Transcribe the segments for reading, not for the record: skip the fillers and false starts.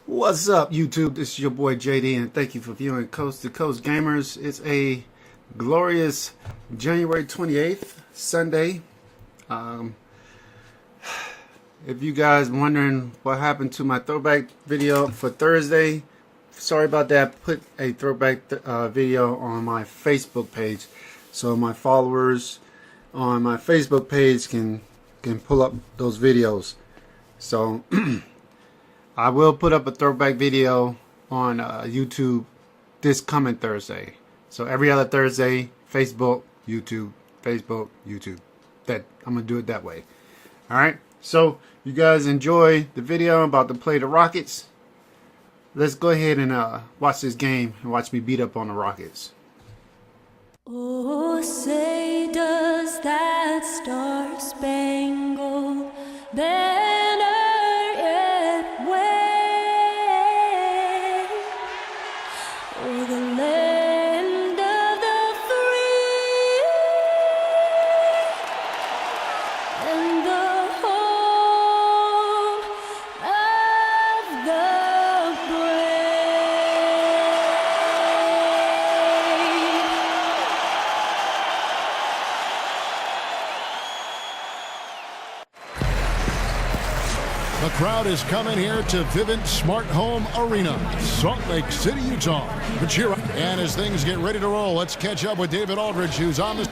What's up, YouTube? This is your boy JD, and thank you for viewing Coast to Coast Gamers. It's a glorious January 28th, Sunday. If you guys wondering what happened to my throwback video for Thursday, sorry about that. I put a throwback video on my Facebook page, so my followers on my Facebook page can pull up those videos. So I will put up a throwback video on YouTube this coming Thursday. So every other Thursday, Facebook, YouTube, Facebook, YouTube. That I'm gonna do it that way. All right. So you guys enjoy the video. I'm about to play the Rockets. Let's go ahead and watch this game and watch me beat up on the Rockets. Oh, say does that star-spangled banner yet wave o'er the land of the free and the home of the The crowd is coming here to Vivint Smart Home Arena, Salt Lake City, Utah. And as things get ready to roll, let's catch up with David Aldridge, who's on the...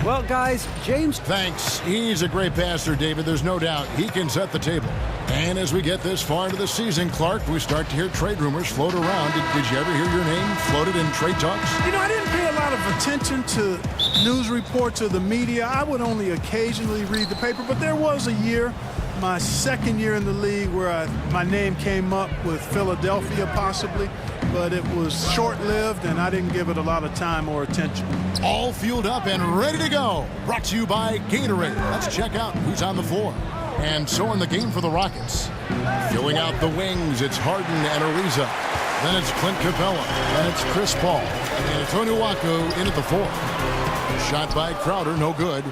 Well, guys, James... Thanks. He's a great passer, David. There's no doubt he can set the table. And as we get this far into the season, Clark, we start to hear trade rumors float around. Did you ever hear your name floated in trade talks? You know, I didn't pay a lot of attention to news reports or the media. I would only occasionally read the paper, but there was a year, my second year in the league, where my name came up with Philadelphia possibly, but it was short-lived and I didn't give it a lot of time or attention. All fueled up and ready to go. Brought to you by Gatorade. Let's check out who's on the floor. And so in the game for the Rockets. Filling out the wings, it's Harden and Ariza. Then it's Clint Capella. Then it's Chris Paul. And Antonio Wako in at the 4. Shot by Crowder, no good.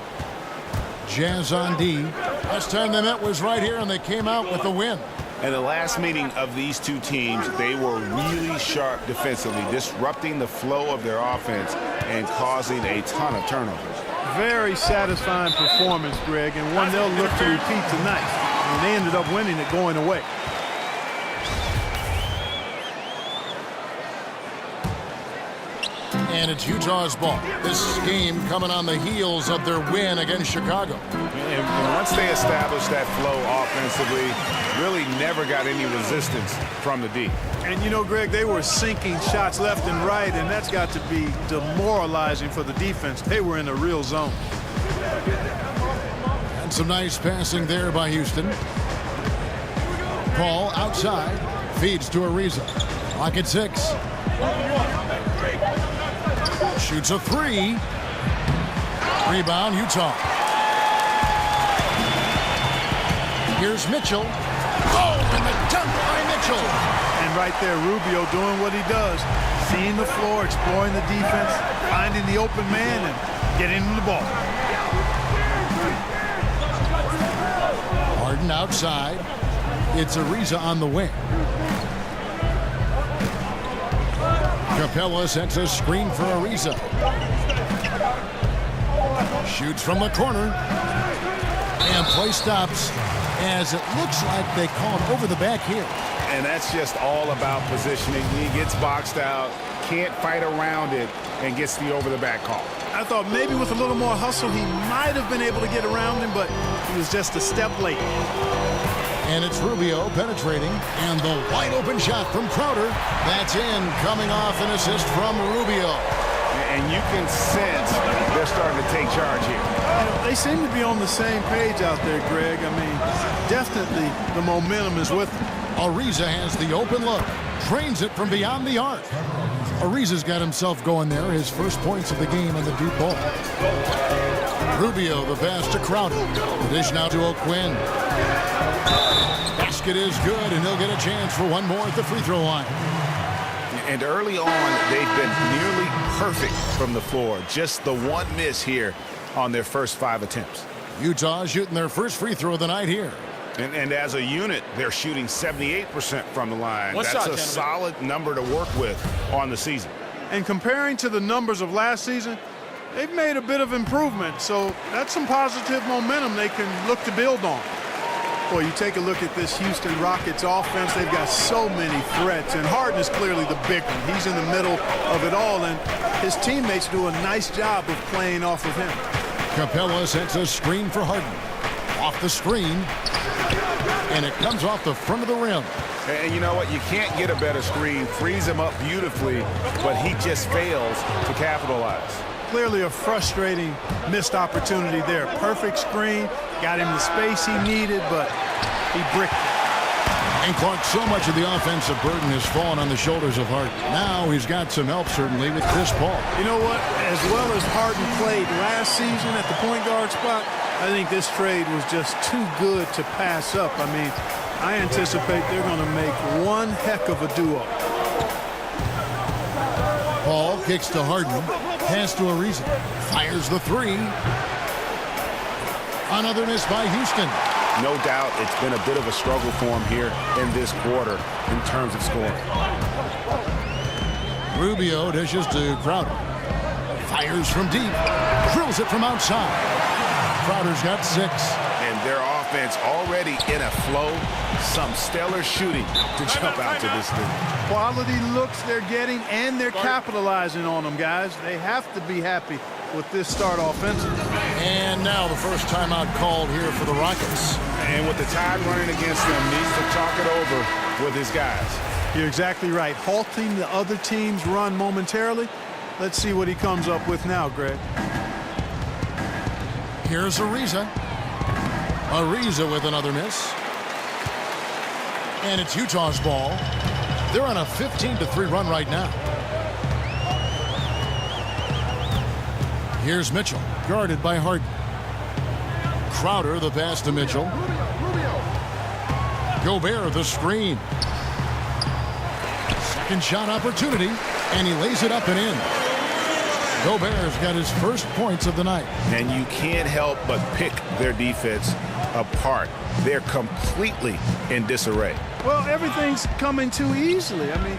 Jazz on D. Last time they met was right here, and they came out with the win. In the last meeting of these two teams, they were really sharp defensively, disrupting the flow of their offense and causing a ton of turnovers. Very satisfying performance, Greg, and one they'll look to repeat tonight. And they ended up winning it going away. And it's Utah's ball. This game coming on the heels of their win against Chicago. And once they established that flow offensively, really never got any resistance from the D. And you know, Greg, they were sinking shots left and right, and that's got to be demoralizing for the defense. They were in a real zone. And some nice passing there by Houston. Paul outside, feeds to Ariza. Clock at 6. Shoots a 3. Rebound, Utah. Here's Mitchell. Oh, and the dunk by Mitchell. And right there, Rubio doing what he does. Seeing the floor, exploring the defense, finding the open man, and getting him the ball. Harden outside. It's Ariza on the wing. Capella sets a screen for Ariza. Shoots from the corner. And play stops as it looks like they called over the back here. And that's just all about positioning. He gets boxed out, can't fight around it, and gets the over-the-back call. I thought maybe with a little more hustle, he might have been able to get around him, but he was just a step late. And it's Rubio penetrating, and the wide-open shot from Crowder. That's in, coming off an assist from Rubio. And you can sense they're starting to take charge here. You know, they seem to be on the same page out there, Greg. I mean, definitely the momentum is with them. Ariza has the open look, trains it from beyond the arc. Ariza's got himself going there, his first points of the game on the deep ball. Rubio, the pass to Crowder. The dish now to O'Quinn. Basket is good, and he'll get a chance for one more at the free throw line. And early on, they've been nearly perfect from the floor. Just the one miss here on their first 5 attempts. Utah shooting their first free throw of the night here. And as a unit, they're shooting 78% from the line. That's a solid number to work with on the season. And comparing to the numbers of last season, they've made a bit of improvement. So that's some positive momentum they can look to build on. Boy, you take a look at this Houston Rockets offense. They've got so many threats, and Harden is clearly the big one. He's in the middle of it all, and his teammates do a nice job of playing off of him. Capella sets a screen for Harden. Off the screen, and it comes off the front of the rim. And you know what? You can't get a better screen. Frees him up beautifully, but he just fails to capitalize. Clearly a frustrating missed opportunity there. Perfect screen, got him the space he needed, but he bricked it. And Clark, so much of the offensive burden has fallen on the shoulders of Harden. Now he's got some help, certainly, with Chris Paul. You know what? As well as Harden played last season at the point guard spot, I think this trade was just too good to pass up. I mean, I anticipate they're going to make one heck of a duo. Paul kicks to Harden. Pass to Ariza. Fires the three. Another miss by Houston. No doubt it's been a bit of a struggle for him here in this quarter in terms of scoring. Rubio dishes to Crowder. Fires from deep. Drills it from outside. Crowder's got 6. And their offense already in a flow. Some stellar shooting to jump out to this thing. Quality looks they're getting, and they're capitalizing on them, guys. They have to be happy with this start offensively. And now the first timeout called here for the Rockets. And with the tide running against them, needs to talk it over with his guys. You're exactly right. Halting the other team's run momentarily. Let's see what he comes up with now, Greg. Here's Ariza. Ariza with another miss. And it's Utah's ball. They're on a 15-3 run right now. Here's Mitchell, guarded by Harden. Crowder, the pass to Mitchell. Gobert, the screen. Second shot opportunity, and he lays it up and in. Gobert's got his first points of the night. And you can't help but pick their defense apart. They're completely in disarray. Well, everything's coming too easily. I mean,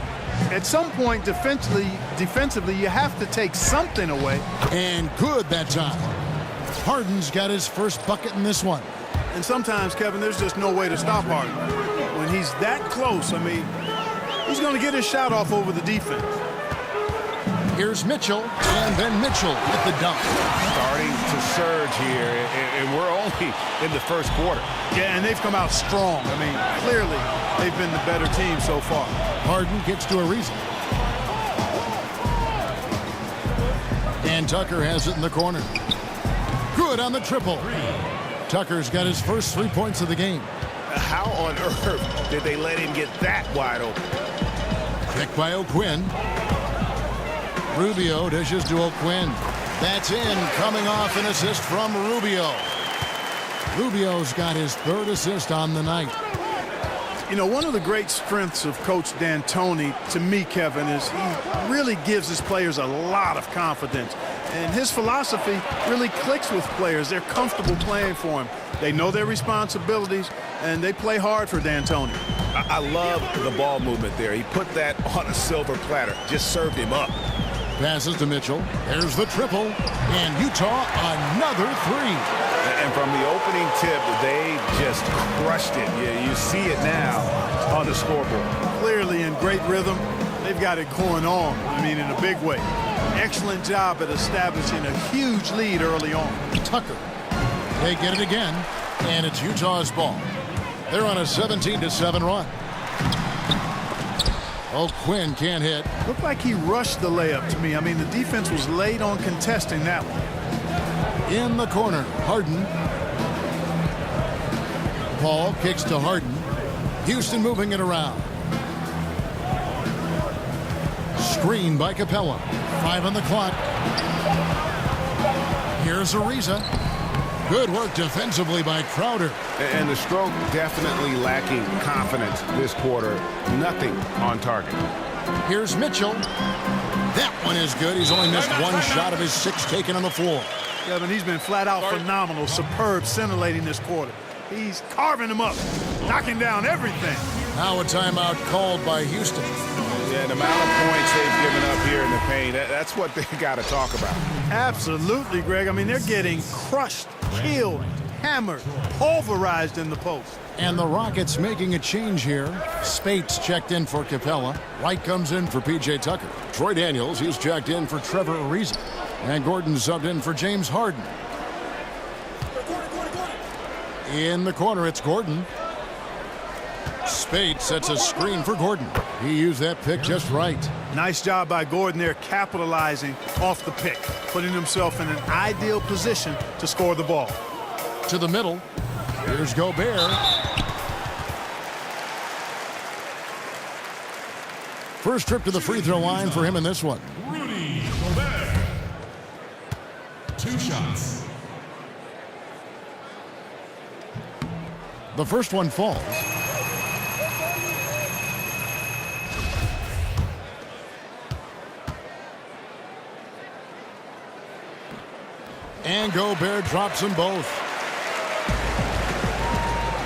at some point defensively, you have to take something away. And good that time. Harden's got his first bucket in this one. And sometimes, Kevin, there's just no way to stop Harden. When he's that close, I mean, he's going to get his shot off over the defense. Here's Mitchell, and then Mitchell with the dunk. Starting to surge here, and we're only in the first quarter. Yeah, and they've come out strong. I mean, clearly they've been the better team so far. Harden gets to Ariza. And Tucker has it in the corner. Good on the triple. Tucker's got his first 3 points of the game. How on earth did they let him get that wide open? Picked by O'Quinn. Rubio dishes to O'Quinn. That's in, coming off an assist from Rubio. Rubio's got his 3rd assist on the night. You know, one of the great strengths of Coach D'Antoni, to me, Kevin, is he really gives his players a lot of confidence. And his philosophy really clicks with players. They're comfortable playing for him. They know their responsibilities, and they play hard for D'Antoni. I love the ball movement there. He put that on a silver platter, just served him up. Passes to Mitchell. There's the triple. And Utah, another 3. And from the opening tip, they just crushed it. You see it now on the scoreboard. Clearly in great rhythm. They've got it going on, I mean, in a big way. Excellent job at establishing a huge lead early on. Tucker. They get it again, and it's Utah's ball. They're on a 17-7 run. O'Quinn can't hit. Looked like he rushed the layup to me. I mean, the defense was late on contesting that one. In the corner, Harden. Paul kicks to Harden. Houston moving it around. Screen by Capella. 5 on the clock. Here's Ariza. Good work defensively by Crowder. And the stroke definitely lacking confidence this quarter. Nothing on target. Here's Mitchell. That one is good. He's only missed 1 shot of his 6 taken on the floor. Kevin, he's been flat out phenomenal. Superb, scintillating this quarter. He's carving them up, knocking down everything. Now a timeout called by Houston. Yeah, the amount of points they've given up here in the paint, that's what they got to talk about. Absolutely, Greg. I mean, they're getting crushed, killed, hammered, pulverized in the post. And the Rockets making a change here. Spates checked in for Capella. Wright comes in for P.J. Tucker. Troy Daniels, he's checked in for Trevor Ariza. And Gordon subbed in for James Harden. In the corner, it's Gordon. Spates sets a screen for Gordon. He used that pick just right. Nice job by Gordon there, capitalizing off the pick, putting himself in an ideal position to score the ball. To the middle. Here's Gobert. First trip to the free throw line for him in this one. Rudy Gobert. 2 shots. The first one falls. And Gobert drops them both.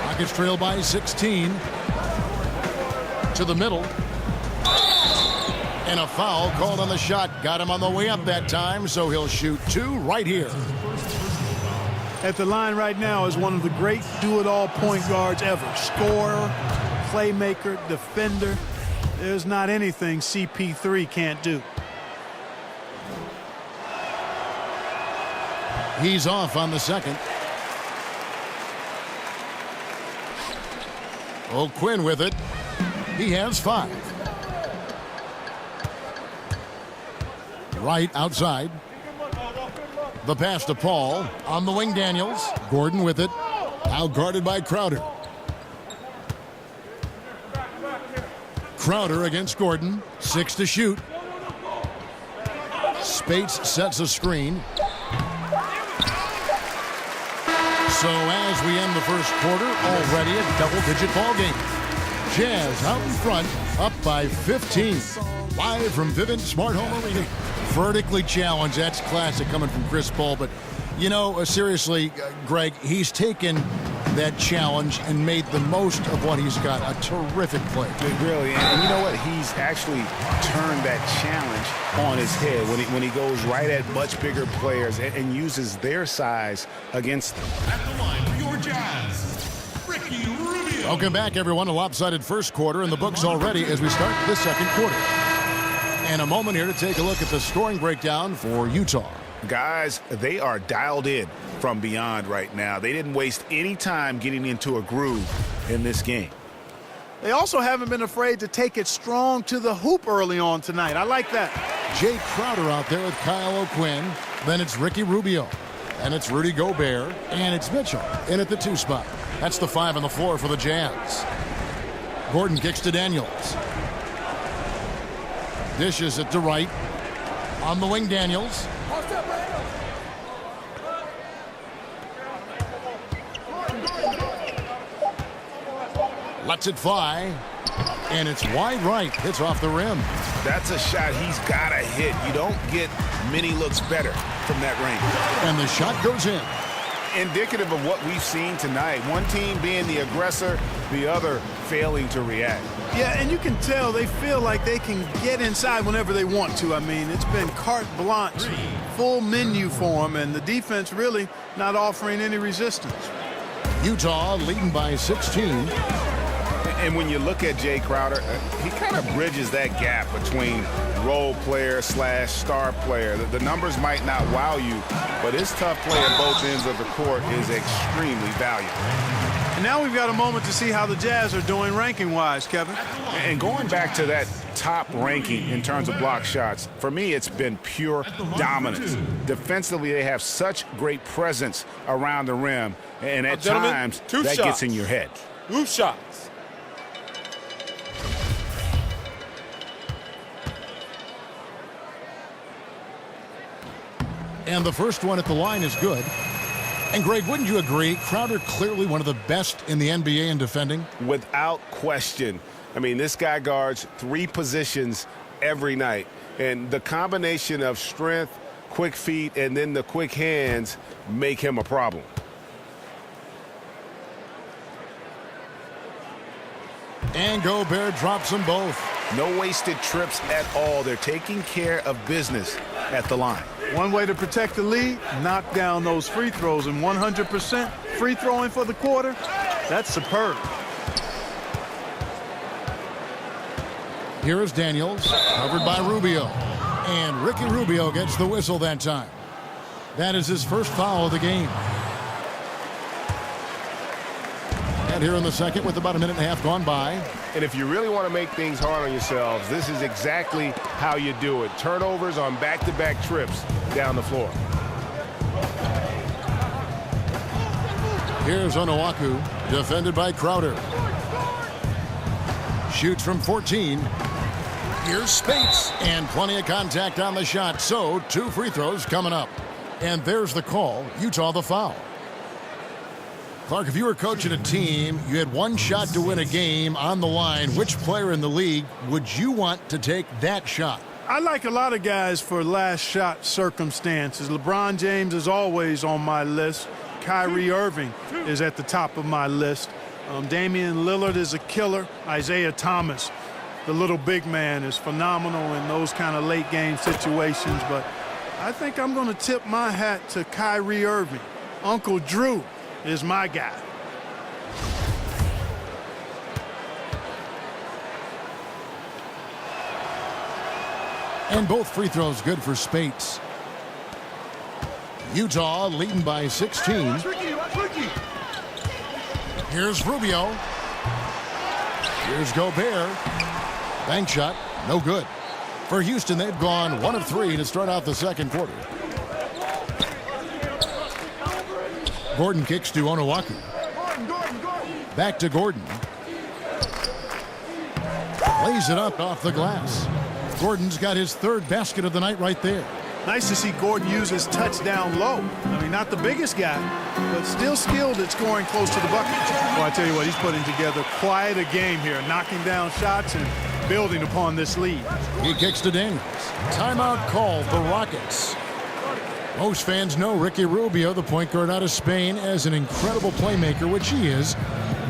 Rockets trail by 16. To the middle. And a foul called on the shot. Got him on the way up that time, so he'll shoot 2 right here. At the line right now is one of the great do-it-all point guards ever. Scorer, playmaker, defender. There's not anything CP3 can't do. He's off on the second. Quinn with it. He has 5. Right outside. The pass to Paul. On the wing, Daniels. Gordon with it. Now guarded by Crowder. Crowder against Gordon. 6 to shoot. Spates sets a screen. So as we end the first quarter, already a double-digit ball game. Jazz out in front, up by 15. Live from Vivint Smart Home Arena. Vertically challenged, that's classic coming from Chris Paul. But, you know, seriously, Greg, he's taken that challenge and made the most of what he's got. A terrific play. Really, and you know what? He's actually turned that challenge on his head when he goes right at much bigger players and uses their size against them. At the line for your Jazz, Ricky Rubio. Welcome back, everyone. A lopsided first quarter in the books already as we start the second quarter. And a moment here to take a look at the scoring breakdown for Utah. Guys, they are dialed in from beyond right now. They didn't waste any time getting into a groove in this game. They also haven't been afraid to take it strong to the hoop early on tonight. I like that. Jay Crowder out there with Kyle O'Quinn. Then it's Ricky Rubio. And it's Rudy Gobert. And it's Mitchell in at the 2 spot. That's the 5 on the floor for the Jazz. Gordon kicks to Daniels. Dishes it to Wright. On the wing, Daniels. Lets it fly. And it's wide right. Hits off the rim. That's a shot he's got to hit. You don't get many looks better from that range. And the shot goes in. Indicative of what we've seen tonight. One team being the aggressor, the other failing to react. Yeah, and you can tell they feel like they can get inside whenever they want to. I mean, it's been carte blanche, full menu for them, and the defense really not offering any resistance. Utah leading by 16. And when you look at Jay Crowder, he kind of bridges that gap between role player / star player. The numbers might not wow you, but his tough play at both ends of the court is extremely valuable. And now we've got a moment to see how the Jazz are doing ranking-wise, Kevin. And going back to that top ranking in terms of block shots, for me it's been pure dominance. Defensively, they have such great presence around the rim, and at times that gets in your head. 2 shots. And the first one at the line is good. And Greg, wouldn't you agree? Crowder clearly one of the best in the NBA in defending. Without question. I mean, this guy guards 3 positions every night. And the combination of strength, quick feet, and then the quick hands make him a problem. And Gobert drops them both. No wasted trips at all. They're taking care of business at the line. One way to protect the lead, knock down those free throws, and 100% free throwing for the quarter, that's superb. Here is Daniels, covered by Rubio. And Ricky Rubio gets the whistle that time. That is his first foul of the game. And here in the second with about a minute and a half gone by. And if you really want to make things hard on yourselves, this is exactly how you do it. Turnovers on back-to-back trips down the floor. Here's Onuaku, defended by Crowder. Shoots from 14. Here's Spates, and plenty of contact on the shot, so 2 free throws coming up. And there's the call, Utah the foul. Clark, if you were coaching a team, you had one shot to win a game on the line, which player in the league would you want to take that shot? I like a lot of guys for last shot circumstances. LeBron James is always on my list. Kyrie Irving is at the top of my list. Damian Lillard is a killer. Isaiah Thomas, the little big man, is phenomenal in those kind of late game situations. But I think I'm going to tip my hat to Kyrie Irving. Uncle Drew is my guy. And both free throws good for Spates. Utah leading by 16. Here's Rubio. Here's Gobert. Bank shot, no good. For Houston, they've gone 1 of 3 to start out the second quarter. Gordon kicks to Onuaku. Back to Gordon. Lays it up off the glass. Gordon's got his 3rd basket of the night right there. Nice to see Gordon use his touchdown low. I mean, not the biggest guy, but still skilled at scoring close to the bucket. Well, I tell you what, he's putting together quite a game here, knocking down shots and building upon this lead. He kicks to Daniels. Timeout called the Rockets. Most fans know Ricky Rubio, the point guard out of Spain, as an incredible playmaker, which he is.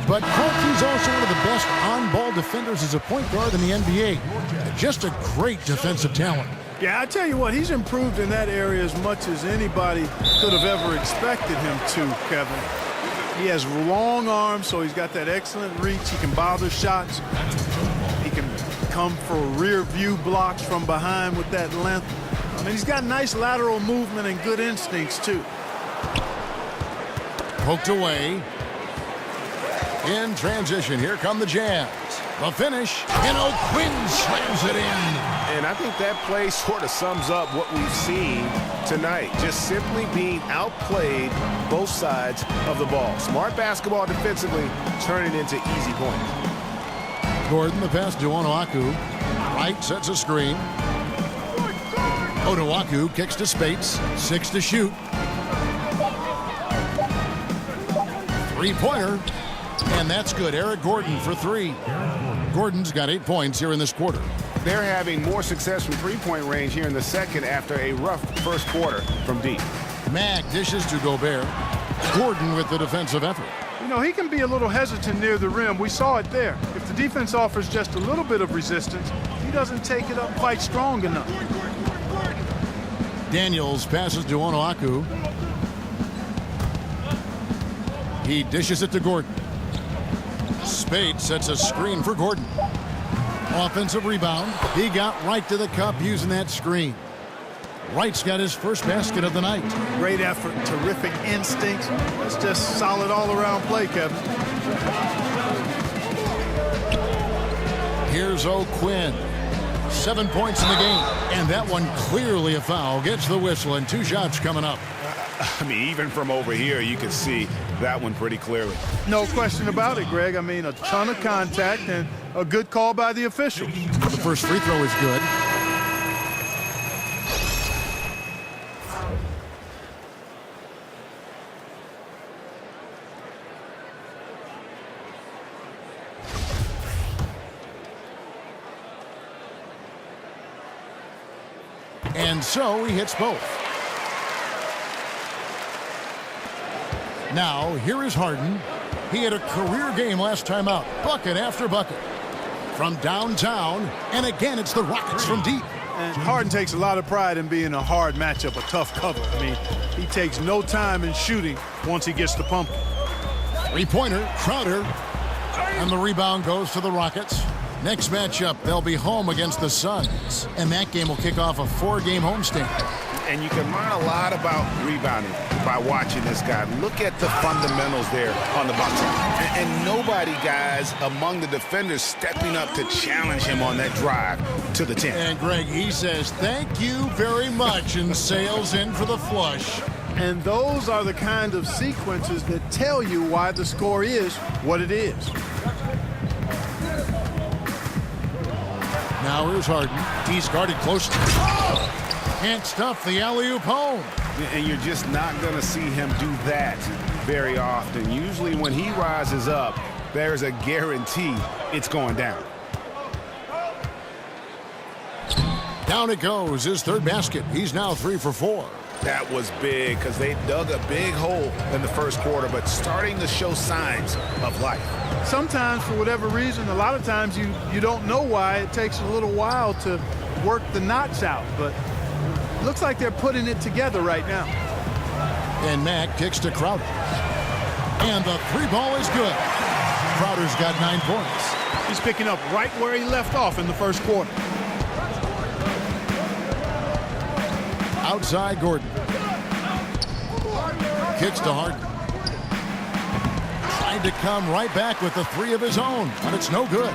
But he's also one of the best on-ball defenders as a point guard in the NBA. Just a great defensive talent. Yeah, I tell you what, he's improved in that area as much as anybody could have ever expected him to, Kevin. He has long arms, so he's got that excellent reach. He can bother shots. He can come for rear view blocks from behind with that length. I mean, he's got nice lateral movement and good instincts, too. Poked away. In transition, here come the Jazz. The finish, and O'Quinn slams it in. And I think that play sort of sums up what we've seen tonight. Just simply being outplayed both sides of the ball. Smart basketball defensively, turning into easy points. Gordon, the pass to Onuaku. Right, sets a screen. Onuaku kicks to Spates. 6 to shoot. 3-pointer. And that's good. Eric Gordon for 3. Gordon's got 8 points here in this quarter. They're having more success from three-point range here in the second after a rough first quarter from deep. Mag dishes to Gobert. Gordon with the defensive effort. You know, he can be a little hesitant near the rim. We saw it there. If the defense offers just a little bit of resistance, he doesn't take it up quite strong enough. Daniels passes to Onuaku. He dishes it to Gordon. Spade sets a screen for Gordon. Offensive rebound. He got right to the cup using that screen. Wright's got his first basket of the night. Great effort, terrific instincts. That's just solid all-around play, Kevin. Here's O'Quinn. 7 points in the game. And that one clearly a foul. Gets the whistle and 2 shots coming up. I mean, even from over here, you can see that one pretty clearly. No question about it, Greg. I mean, a ton of contact and a good call by the officials. The first free throw is good. And so he hits both. Now, here is Harden. He had a career game last time out. Bucket after bucket. From downtown, and again, it's the Rockets from deep. And Harden takes a lot of pride in being a hard matchup, a tough cover. I mean, he takes no time in shooting once he gets the pump. Three-pointer, Crowder. And the rebound goes to the Rockets. Next matchup, they'll be home against the Suns. And that game will kick off a 4-game homestand. And you can learn a lot about rebounding by watching this guy. Look at the fundamentals there on the Bucks. And nobody, guys, among the defenders stepping up to challenge him on that drive to the 10. And Greg, he says, thank you very much, and sails in for the flush. And those are the kind of sequences that tell you why the score is what it is. Now here's Harden. He's guarded close. Can't stuff the alley-oop home. And you're just not going to see him do that very often. Usually when he rises up, there's a guarantee it's going down. Down it goes, his third basket. He's now 3 for 4. That was big because they dug a big hole in the first quarter, but starting to show signs of life. Sometimes, for whatever reason, a lot of times you don't know why. It takes a little while to work the knots out, but looks like they're putting it together right now. And Mack kicks to Crowder. And the 3-ball is good. Crowder's got 9 points. He's picking up right where he left off in the first quarter. Outside Gordon. Kicks to Harden. Tried to come right back with the 3 of his own, but it's no good.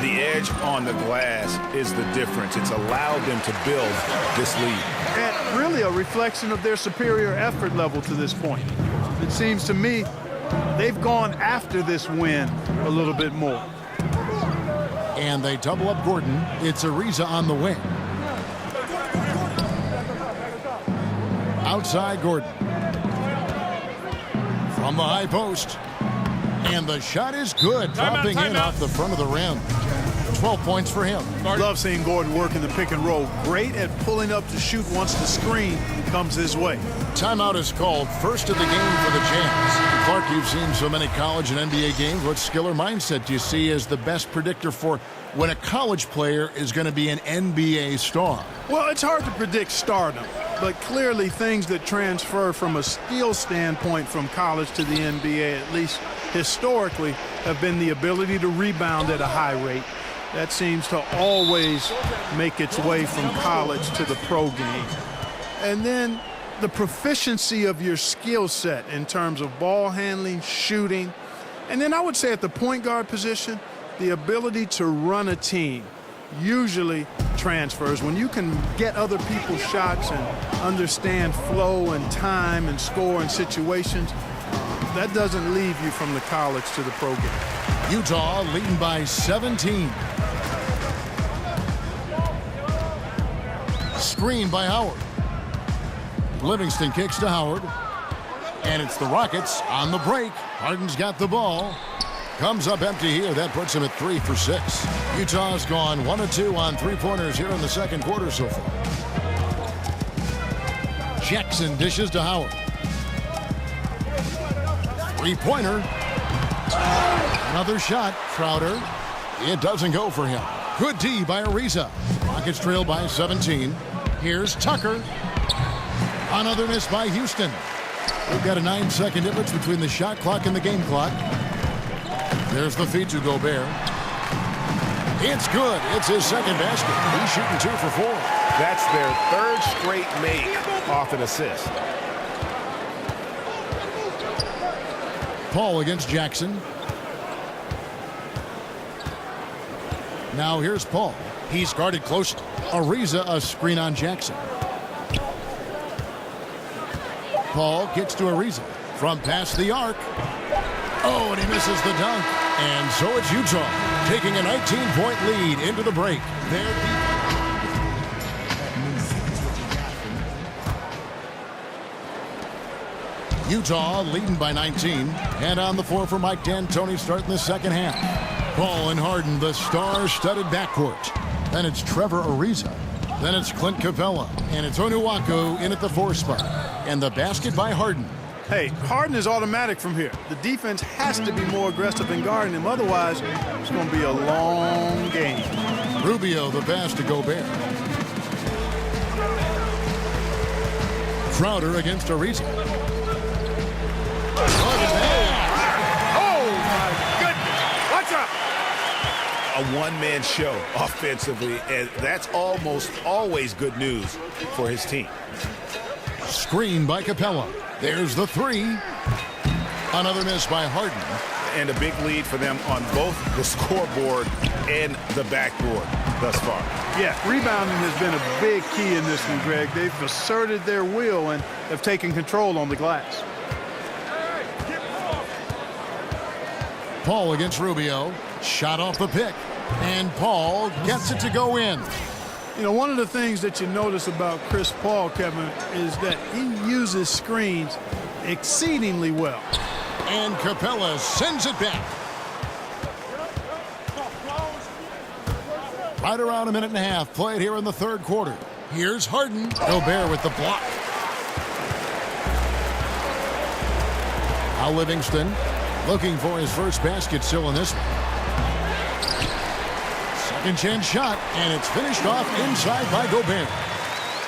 The edge on the glass is the difference. It's allowed them to build this lead. And really a reflection of their superior effort level to this point. It seems to me they've gone after this win a little bit more. And they double up Gordon. It's Ariza on the wing. Outside Gordon. From the high post. And the shot is good, dropping in off the front of the rim. 12 points for him. Love seeing Gordon work in the pick and roll. Great at pulling up to shoot once the screen comes his way. Timeout is called. First of the game for the Jazz. Clark, you've seen so many college and NBA games. What skill or mindset do you see as the best predictor for when a college player is going to be an NBA star? Well, it's hard to predict stardom, but clearly things that transfer from a skill standpoint from college to the NBA, at least historically, have been the ability to rebound at a high rate. That seems to always make its way from college to the pro game. And then the proficiency of your skill set in terms of ball handling, shooting. And then I would say at the point guard position, the ability to run a team usually transfers. When you can get other people's shots and understand flow and time and score and situations, that doesn't leave you from the college to the pro game. Utah leading by 17. Screen by Howard. Livingston kicks to Howard. And it's the Rockets on the break. Harden's got the ball. Comes up empty here. That puts him at 3 for 6. Utah's gone 1 of 2 on 3-pointers here in the second quarter so far. Jackson dishes to Howard. 3-pointer. Another shot. Crowder. It doesn't go for him. Good D by Ariza. Rockets trail by 17. Here's Tucker. Another miss by Houston. We've got a 9-second difference between the shot clock and the game clock. There's the feed to Gobert. It's good. It's his second basket. He's shooting 2 for 4. That's their third straight make off an assist. Paul against Jackson. Now here's Paul. He's guarded close. Ariza a screen on Jackson. Paul gets to Ariza from past the arc. Oh, and he misses the dunk. And so it's Utah taking a 19-point lead into the break. Utah leading by 19. And on the floor for Mike D'Antoni starting the second half. Paul and Harden, the star-studded backcourt. Then it's Trevor Ariza. Then it's Clint Capella. And it's Onuaku in at the 4 spot. And the basket by Harden. Hey, Harden is automatic from here. The defense has to be more aggressive in guarding him. Otherwise, it's going to be a long game. Rubio, the pass to Gobert. Crowder against Ariza. Oh, my goodness. What's up? A one-man show offensively, and that's almost always good news for his team. Screen by Capella. There's the three. Another miss by Harden. And a big lead for them on both the scoreboard and the backboard thus far. Yeah, rebounding has been a big key in this one, Greg. They've asserted their will and have taken control on the glass. Paul against Rubio. Shot off the pick. And Paul gets it to go in. You know, one of the things that you notice about Chris Paul, Kevin, is that he uses screens exceedingly well. And Capella sends it back. Right around a minute and a half played here in the third quarter. Here's Harden. Gobert with the block. Now Livingston looking for his first basket still in this one. Second chance shot, and it's finished off inside by Gobert.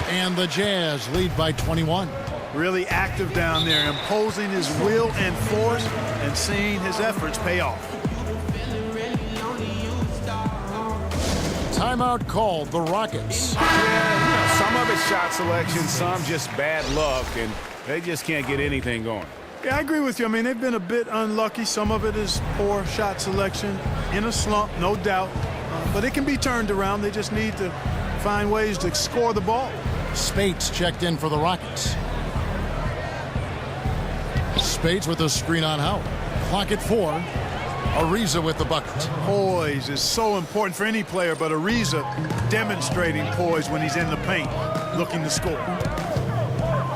And the Jazz lead by 21. Really active down there, imposing his will and force and seeing his efforts pay off. Timeout called, the Rockets. Yeah, some of it's shot selection, some just bad luck, and they just can't get anything going. Yeah, I agree with you. I mean, they've been a bit unlucky. Some of it is poor shot selection. In a slump, no doubt. But it can be turned around. They just need to find ways to score the ball. Spates checked in for the Rockets. Spates with a screen on Howard. Clock at 4. Ariza with the bucket. Poise is so important for any player, but Ariza demonstrating poise when he's in the paint, looking to score.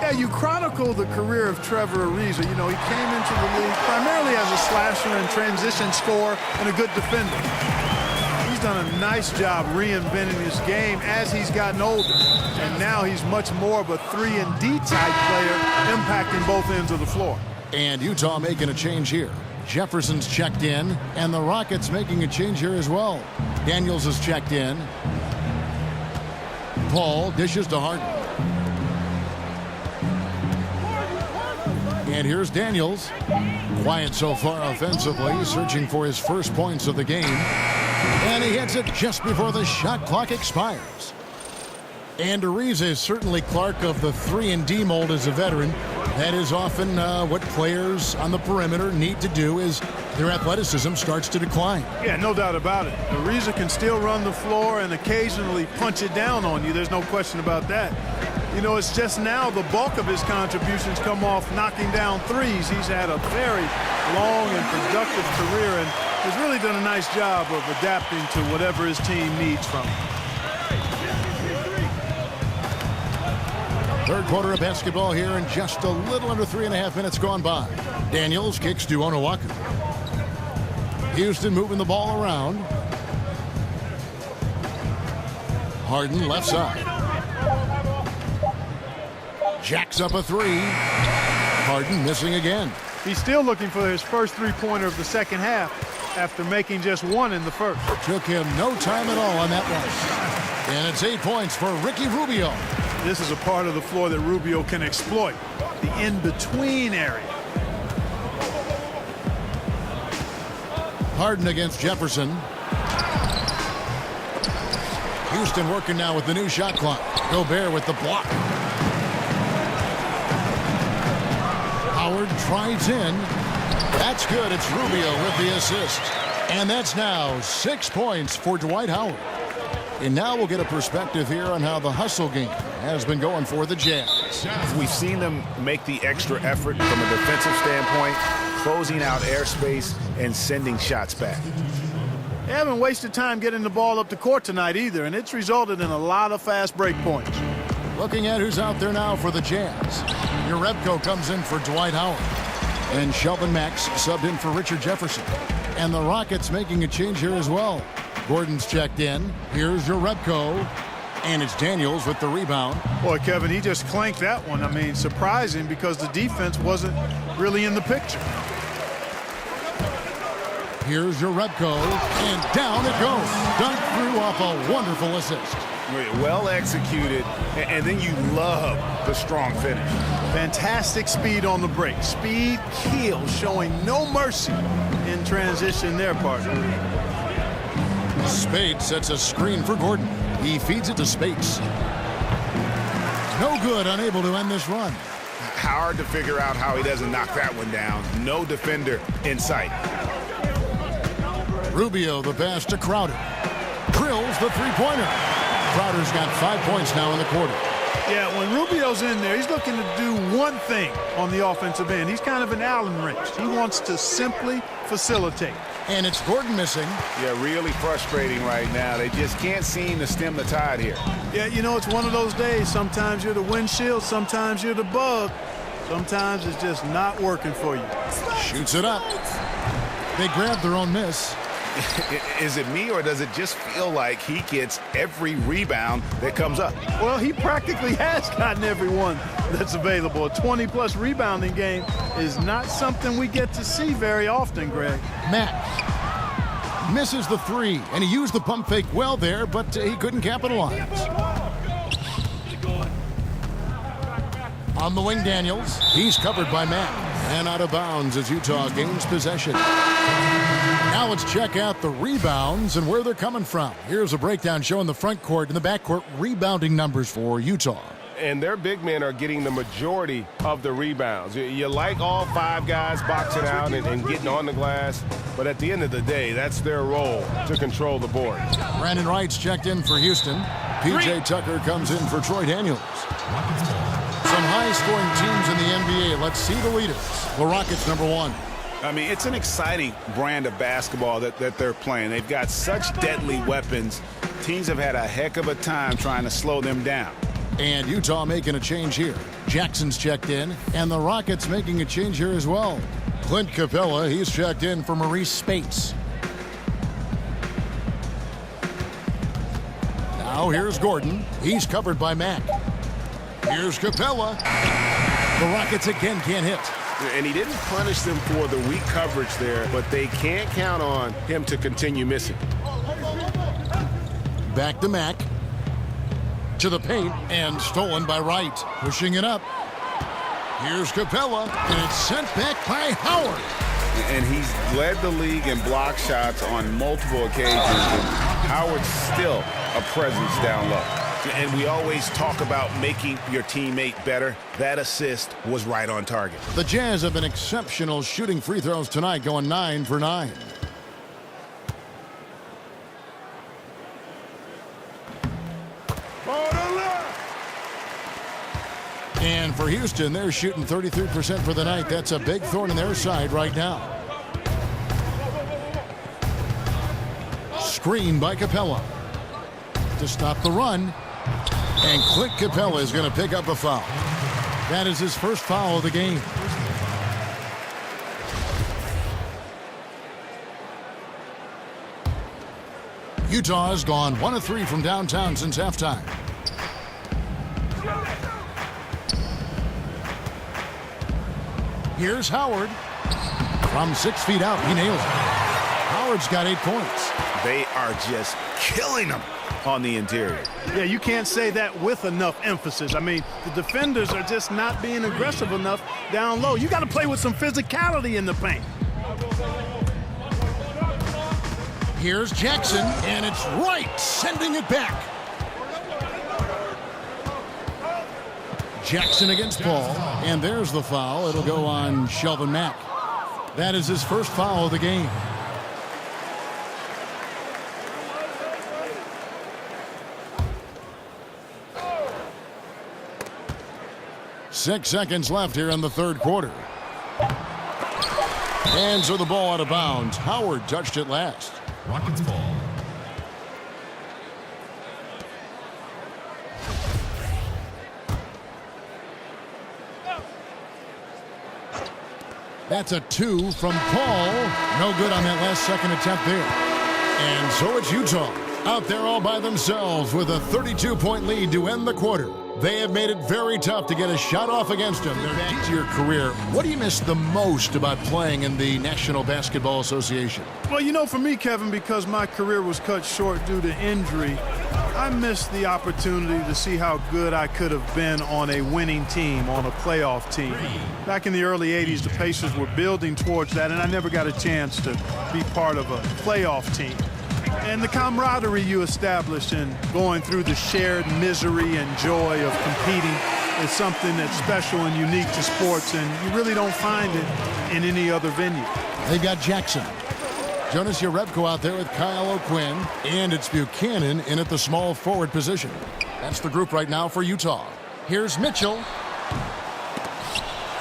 Yeah, you chronicle the career of Trevor Ariza. You know, he came into the league primarily as a slasher and transition scorer and a good defender. He's done a nice job reinventing his game as he's gotten older. And now he's much more of a 3-and-D type player, impacting both ends of the floor. And Utah making a change here. Jefferson's checked in, and the Rockets making a change here as well. Daniels is checked in. Paul dishes to Harden. And here's Daniels. Quiet so far offensively, searching for his first points of the game. And he hits it just before the shot clock expires. And Ariza is certainly Clark of the 3-and-D mold as a veteran. That is often what players on the perimeter need to do as their athleticism starts to decline. Yeah, no doubt about it. Ariza can still run the floor and occasionally punch it down on you. There's no question about that. You know, it's just now the bulk of his contributions come off knocking down threes. He's had a very long and productive career and has really done a nice job of adapting to whatever his team needs from him. Third quarter of basketball here, and just a little under 3.5 minutes gone by. Daniels kicks to Onuaku. Houston moving the ball around. Harden left side. Jacks up a three. Harden missing again. He's still looking for his first three-pointer of the second half after making just one in the first. Took him no time at all on that one. And it's 8 points for Ricky Rubio. This is a part of the floor that Rubio can exploit, the in-between area. Harden against Jefferson. Houston working now with the new shot clock. Gobert with the block. Howard tries in. That's good. It's Rubio with the assist. And that's now 6 points for Dwight Howard. And now we'll get a perspective here on how the hustle game has been going for the Jazz. We've seen them make the extra effort from a defensive standpoint, closing out airspace and sending shots back. They haven't wasted time getting the ball up the court tonight either, and it's resulted in a lot of fast break points. Looking at who's out there now for the Jazz. Jerebko comes in for Dwight Howard. And Shelvin Max subbed in for Richard Jefferson. And the Rockets making a change here as well. Gordon's checked in. Here's Jerebko. And it's Daniels with the rebound. Boy, Kevin, he just clanked that one. I mean, surprising because the defense wasn't really in the picture. Here's Jerebko, and down it goes. Dunked through off a wonderful assist. Well executed, and then you love the strong finish. Fantastic speed on the break. Speed kill, showing no mercy in transition there, partner. Spades sets a screen for Gordon. He feeds it to Spades. No good, unable to end this run. Hard to figure out how he doesn't knock that one down. No defender in sight. Rubio, the pass to Crowder. Drills the three-pointer. Crowder's got 5 points now in the quarter. Yeah, when Rubio's in there, he's looking to do one thing on the offensive end. He's kind of an Allen wrench. He wants to simply facilitate. And it's Gordon missing. Yeah, really frustrating right now. They just can't seem to stem the tide here. Yeah, you know, it's one of those days. Sometimes you're the windshield, sometimes you're the bug. Sometimes it's just not working for you. Shoots it up. They grab their own miss. Is it me, or does it just feel like he gets every rebound that comes up? Well, he practically has gotten everyone that's available. A 20-plus rebounding game is not something we get to see very often, Greg. Mack misses the three, and he used the pump fake well there, but he couldn't capitalize. On the wing, Daniels. He's covered by Mack. And out of bounds as Utah gains possession. Now let's check out the rebounds and where they're coming from. Here's a breakdown showing the front court and the back court rebounding numbers for Utah. And their big men are getting the majority of the rebounds. You like all 5 guys boxing out and getting on the glass, but at the end of the day, that's their role to control the board. Brandon Wright's checked in for Houston. P.J. Tucker comes in for Troy Daniels. Some high-scoring teams in the NBA. Let's see the leaders. The Rockets, number 1. I mean, it's an exciting brand of basketball that they're playing. They've got such deadly weapons. Teams have had a heck of a time trying to slow them down. And Utah making a change here. Jackson's checked in, and the Rockets making a change here as well. Clint Capella, he's checked in for Maurice Spates. Now here's Gordon. He's covered by Mack. Here's Capella. The Rockets again can't hit. And he didn't punish them for the weak coverage there, but they can't count on him to continue missing. Back to Mack. To the paint, and stolen by Wright. Pushing it up. Here's Capella, and it's sent back by Howard. And he's led the league in block shots on multiple occasions. And Howard's still a presence down low. And we always talk about making your teammate better. That assist was right on target. The Jazz have been exceptional shooting free throws tonight, going 9 for 9. And for Houston, they're shooting 33% for the night. That's a big thorn in their side right now. Screen by Capella to stop the run. And Clint Capella is going to pick up a foul. That is his first foul of the game. Utah has gone 1 of 3 from downtown since halftime. Here's Howard. From 6 feet out, he nails it. Howard's got 8 points. They are just killing them on the interior. Yeah, you can't say that with enough emphasis. I mean, the defenders are just not being aggressive enough down low. You got to play with some physicality in the paint. Here's Jackson, and it's Wright sending it back. Jackson against Paul, and there's the foul. It'll go on Shelvin Mack. That is his first foul of the game. Six seconds left here in the third quarter. And so the ball out of bounds. Howard touched it last. Rockets ball. That's a 2 from Paul. No good on that last second attempt there. And so it's Utah. out there all by themselves with a 32-point lead to end the quarter. They have made it very tough to get a shot off against them. Back to your career, what do you miss the most about playing in the National Basketball Association? Well, you know, for me, Kevin, because my career was cut short due to injury, I missed the opportunity to see how good I could have been on a winning team, on a playoff team. Back in the early 80s, the Pacers were building towards that, and I never got a chance to be part of a playoff team. And the camaraderie you establish in going through the shared misery and joy of competing is something that's special and unique to sports, and you really don't find it in any other venue. They've got Jackson. Jonas Jerebko out there with Kyle O'Quinn, and it's Buchanan in at the small forward position. That's the group right now for Utah. Here's Mitchell.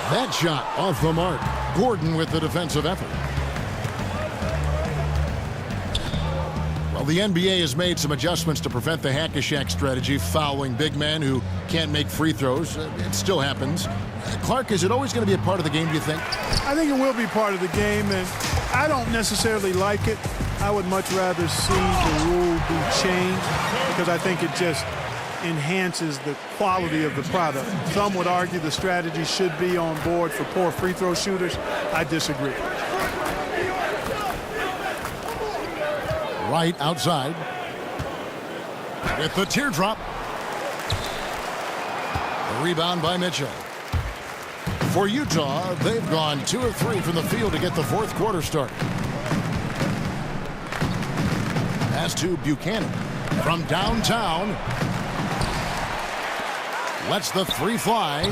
That shot off the mark. Gordon with the defensive effort. Well, the NBA has made some adjustments to prevent the hack-a-shack strategy, fouling big men who can't make free throws. It still happens. Clark, is it always going to be a part of the game, do you think? I think it will be part of the game, and I don't necessarily like it. I would much rather see the rule be changed because I think it just enhances the quality of the product. Some would argue the strategy should be on board for poor free throw shooters. I disagree. Right outside with the teardrop. A rebound by Mitchell. For Utah, they've gone 2 of 3 from the field to get the fourth quarter started. Pass to Buchanan from downtown. Lets the three fly.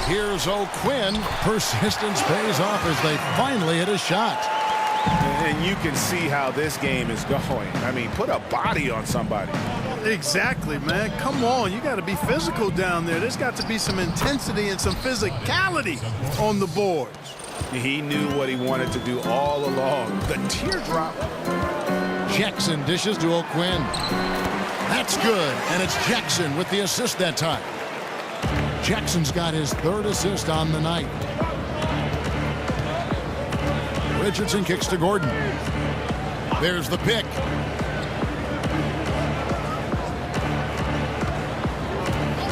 Here's O'Quinn. Persistence pays off as they finally hit a shot. And you can see how this game is going. I mean, put a body on somebody. Exactly, man. Come on. You got to be physical down there. There's got to be some intensity and some physicality on the boards. He knew what he wanted to do all along. The teardrop. Jackson dishes to O'Quinn. That's good, and it's Jackson with the assist that time. Jackson's got his third assist on the night. Richardson kicks to Gordon. There's the pick.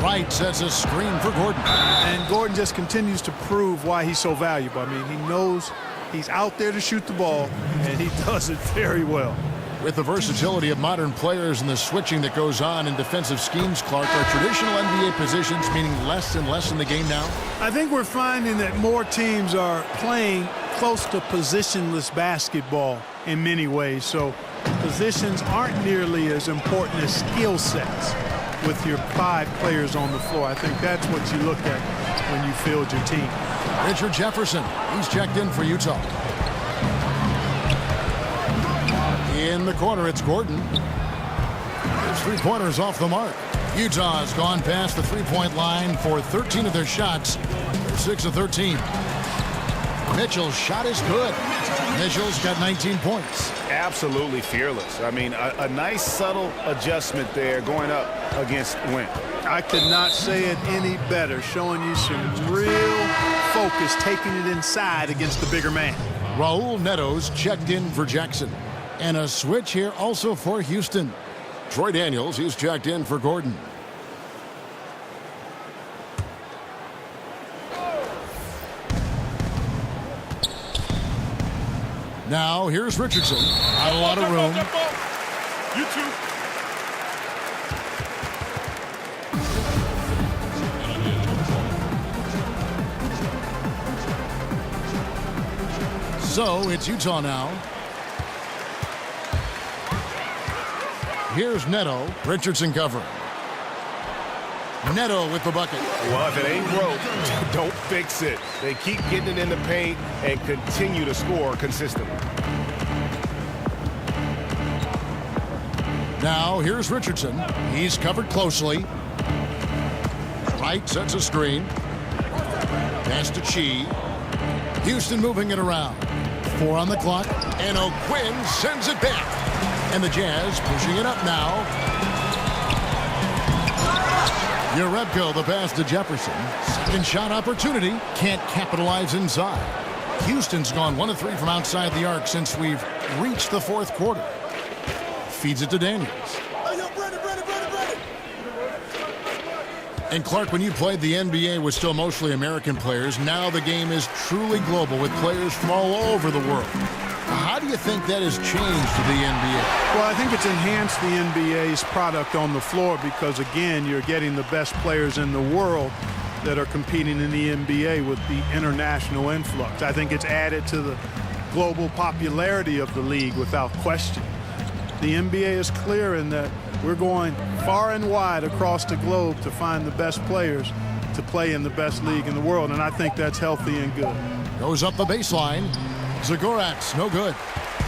Wright sets a screen for Gordon. And Gordon just continues to prove why he's so valuable. I mean, he knows he's out there to shoot the ball, and he does it very well. With the versatility of modern players and the switching that goes on in defensive schemes, Clark, are traditional NBA positions meaning less and less in the game now? I think we're finding that more teams are playing close to positionless basketball in many ways. So positions aren't nearly as important as skill sets with your 5 players on the floor. I think that's what you look at when you field your team. Richard Jefferson, he's checked in for Utah. In the corner, it's Gordon. His three-pointers off the mark. Utah has gone past the three-point line for 13 of their shots. They're 6 of 13. Mitchell's shot is good. Mitchell's got 19 points. Absolutely fearless. I mean, a nice subtle adjustment there going up against Wynn. I could not say it any better, showing you some real focus, taking it inside against the bigger man. Raul Neto's checked in for Jackson. And a switch here also for Houston. Troy Daniels, he's checked in for Gordon. Now, here's Richardson. Not a lot of room. You too. So, it's Utah now. Here's Neto. Richardson covering. Neto with the bucket. Well, if it ain't broke, don't fix it. They keep getting it in the paint and continue to score consistently. Now, here's Richardson. He's covered closely. Wright sets a screen. Pass to Chi. Houston moving it around. 4 on the clock. And O'Quinn sends it back. And the Jazz pushing it up now. Jerebko, the pass to Jefferson. Second shot opportunity. Can't capitalize inside. Houston's gone 1 of 3 from outside the arc since we've reached the fourth quarter. feeds it to Daniels. And Clark, when you played the NBA with still mostly American players, now the game is truly global with players from all over the world. How do you think that has changed the NBA? Well, I think it's enhanced the NBA's product on the floor because, again, you're getting the best players in the world that are competing in the NBA with the international influx. I think it's added to the global popularity of the league without question. The NBA is clear in that we're going far and wide across the globe to find the best players to play in the best league in the world, and I think that's healthy and good. Goes up the baseline. Zagorak's no good.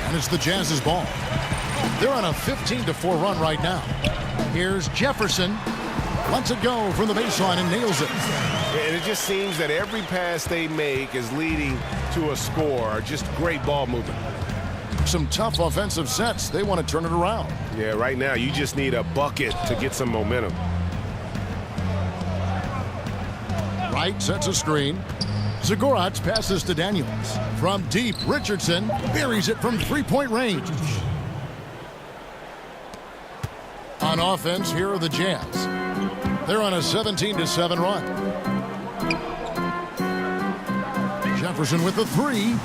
And it's the Jazz's ball. They're on a 15-4 run right now. Here's Jefferson. Lets it go from the baseline and nails it. And it just seems that every pass they make is leading to a score. Just great ball movement. Some tough offensive sets. They want to turn it around. Yeah, right now you just need a bucket to get some momentum. Wright sets a screen. Zagorac passes to Daniels. From deep, Richardson buries it from three-point range. On offense, here are the Jazz. They're on a 17-7 run. Jefferson with the three.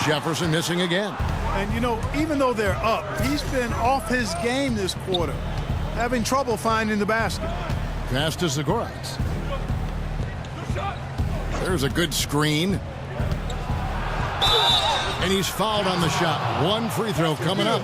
Jefferson missing again. And, you know, even though they're up, he's been off his game this quarter, having trouble finding the basket. Pass to Zagorac. There's a good screen. And he's fouled on the shot. One free throw coming up.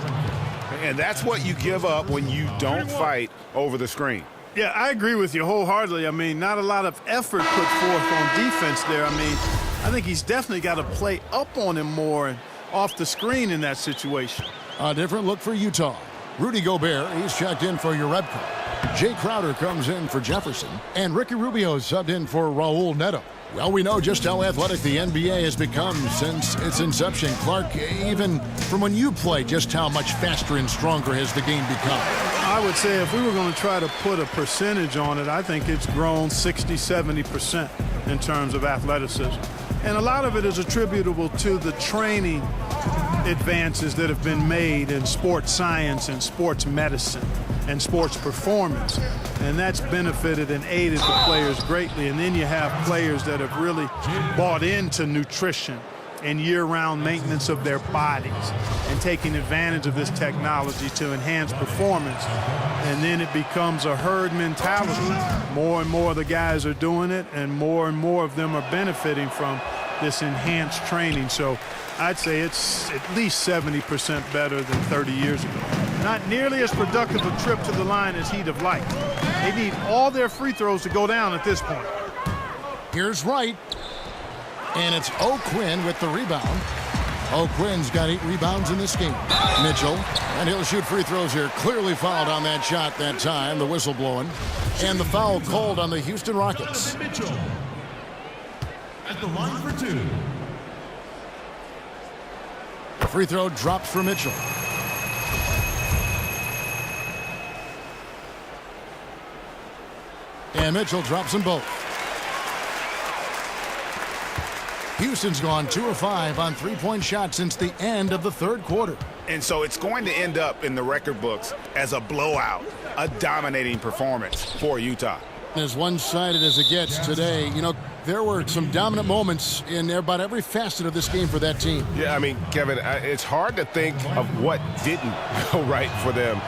And that's what you give up when you don't fight over the screen. Yeah, I agree with you wholeheartedly. I mean, not a lot of effort put forth on defense there. I mean, I think he's definitely got to play up on him more and off the screen in that situation. A different look for Utah. Rudy Gobert, he's checked in for Jerebko. Jay Crowder comes in for Jefferson. And Ricky Rubio subbed in for Raul Neto. Well, we know just how athletic the NBA has become since its inception. Clark, even from when you played, just how much faster and stronger has the game become? I would say if we were going to try to put a percentage on it, I think it's grown 60-70% in terms of athleticism. And a lot of it is attributable to the training advances that have been made in sports science and sports medicine and sports performance. And that's benefited and aided the players greatly. And then you have players that have really bought into nutrition and year-round maintenance of their bodies and taking advantage of this technology to enhance performance. And then it becomes a herd mentality. More and more of the guys are doing it, and more of them are benefiting from this enhanced training. So I'd say it's at least 70% better than 30 years ago. Not nearly as productive a trip to the line as he'd have liked. They need all their free throws to go down at this point. Here's Wright. And it's O'Quinn with the rebound. O'Quinn's got 8 rebounds in this game. Mitchell, and he'll shoot free throws here. Clearly fouled on that shot that time, the whistle blowing. And the foul called on the Houston Rockets. Mitchell at the line for 2. Free throw drops for Mitchell. And Mitchell drops them both. Houston's gone 2 of 5 on three-point shots since the end of the third quarter. And so it's going to end up in the record books as a blowout, a dominating performance for Utah. As one-sided as it gets today, you know, there were some dominant moments in about every facet of this game for that team. Yeah, I mean, Kevin, it's hard to think of what didn't go right for them.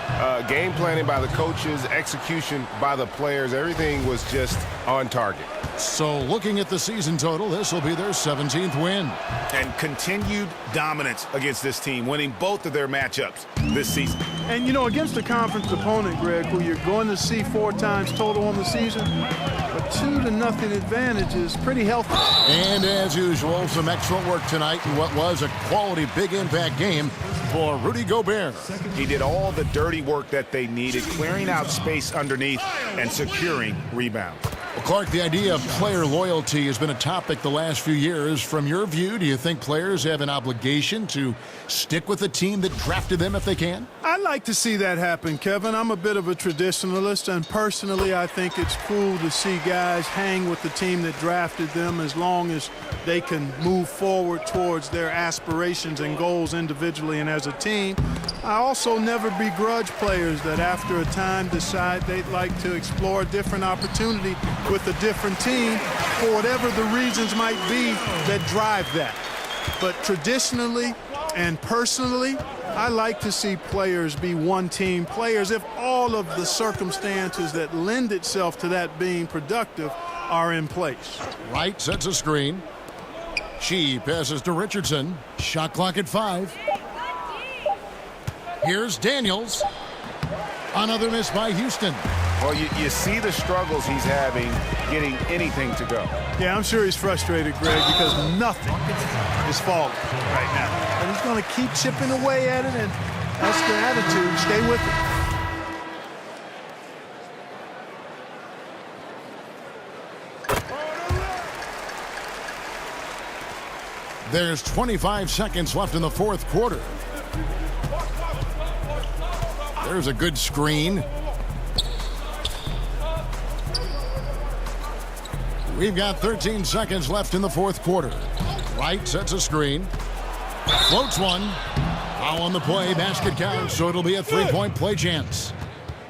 Game planning by the coaches, execution by the players, everything was just on target. So looking at the season total, this will be their 17th win. And continued dominance against this team, winning both of their matchups this season. And, you know, against a conference opponent, Greg, who you're going to see 4 times total on the season, a 2-0 advantage is pretty healthy. And as usual, some excellent work tonight in what was a quality big impact game for Rudy Gobert. He did all the dirty work that they needed, clearing out space underneath and securing rebounds. Clark, the idea of player loyalty has been a topic the last few years. From your view, do you think players have an obligation to stick with the team that drafted them if they can? I'd like to see that happen, Kevin. I'm a bit of a traditionalist, and personally, I think it's cool to see guys hang with the team that drafted them as long as they can move forward towards their aspirations and goals individually and as a team. I also never begrudge players that after a time decide they'd like to explore a different opportunity with a different team for whatever the reasons might be that drive that. But traditionally and personally, I like to see players be one-team players if all of the circumstances that lend itself to that being productive are in place. Wright sets a screen. She passes to Richardson. Shot clock at 5. Here's Daniels. Another miss by Houston. Well, you see the struggles he's having getting anything to go. Yeah, I'm sure he's frustrated, Greg, because nothing is falling right now. But he's going to keep chipping away at it, and that's the attitude. Stay with it. There's 25 seconds left in the fourth quarter. There's a good screen. We've got 13 seconds left in the fourth quarter. Wright sets a screen. Floats one. Foul on the play. Basket counts, so it'll be a three-point play chance.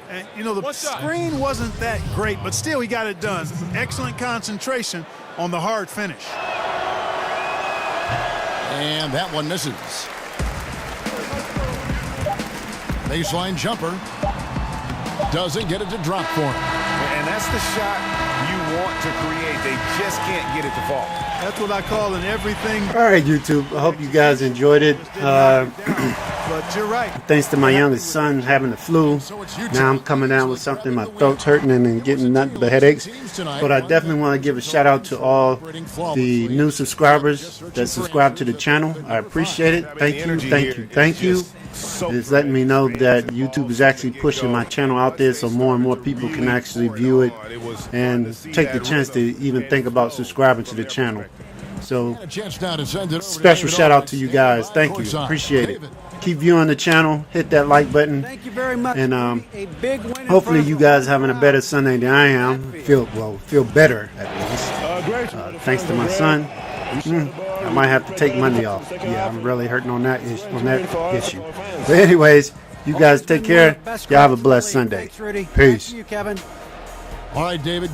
And, you know, the screen wasn't that great, but still he got it done. Excellent concentration on the hard finish. And that one misses. Baseline jumper. Doesn't get it to drop for him. And that's the shot you want to create. They just can't get it to fall. That's what I call an everything. All right, YouTube. I hope you guys enjoyed it. But you're right. Thanks to my youngest son having the flu. Now I'm coming down with something. My throat's hurting and getting nothing but headaches. But I definitely want to give a shout out to all the new subscribers that subscribe to the channel. I appreciate it. Thank you, thank you, thank you. It's letting me know that YouTube is actually pushing my channel out there so more and more people can actually view it and take the chance to even think about subscribing to the channel. So special shout out to you guys. Thank you. Appreciate it. Keep viewing the channel. Hit that like button. Thank you very much. And A big win in hopefully front you of guys having a better Sunday than I am. Feel better at least. Thanks to my son. I might have to take Monday off. Yeah, I'm really hurting on that issue. But anyways, you guys take care. Y'all have a blessed Sunday. Thanks, Rudy. Peace. Thank you, Kevin. All right, David.